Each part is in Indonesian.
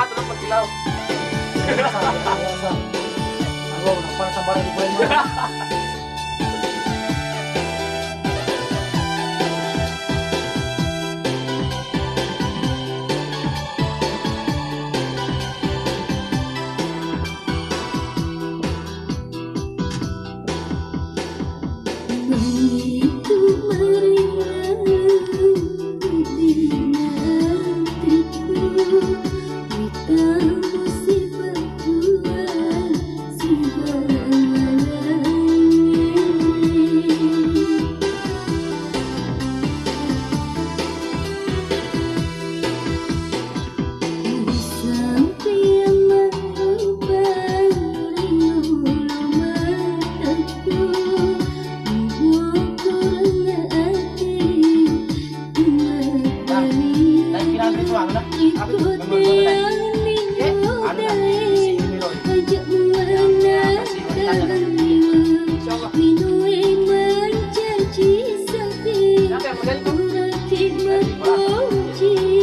Mama terus berkilau. Aku nampak sabar di bulan.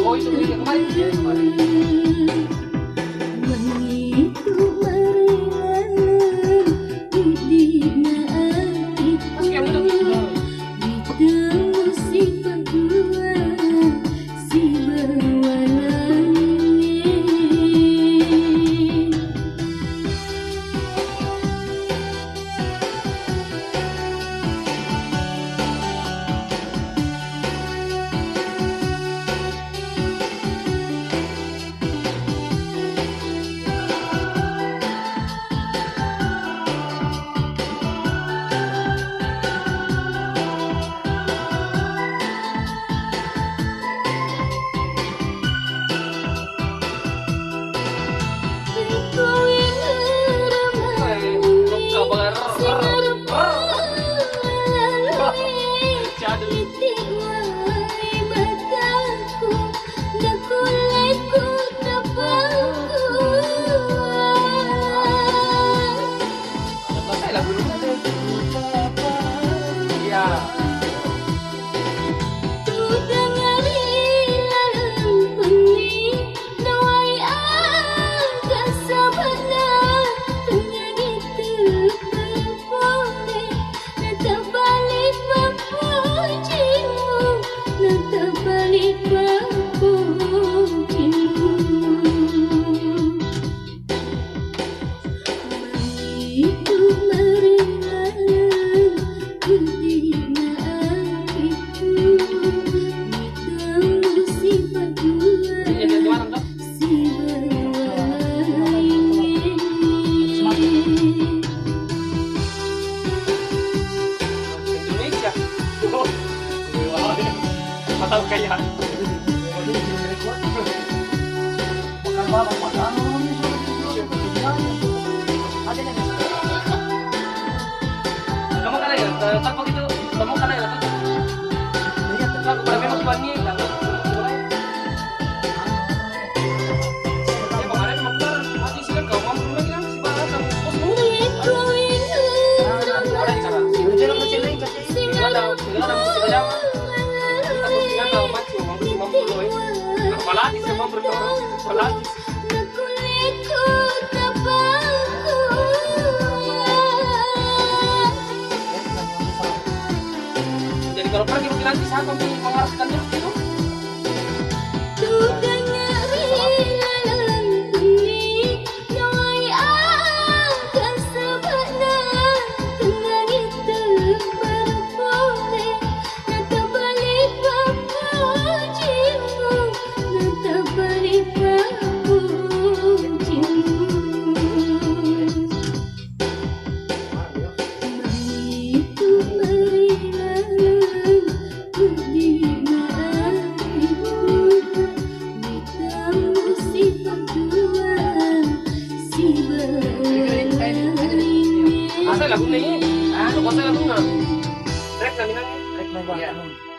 Oh itu yang kemarin. Tahu kayak kamu kan ya, tak begitu, kamu kan ya, aku pada memang tuannya, kemarin mati sih kan kau mampu lagi kan si barang kamu bos mulu, orang di sana, jangan kecil lagi, tidak ada tidak Palatis ya mampu Palatis. Jadi kalau pergi mungkin nanti saya akan mengarahkan terus itu. Lagu ini, lagu saya lagu nggak? Rek nang nang, rek nang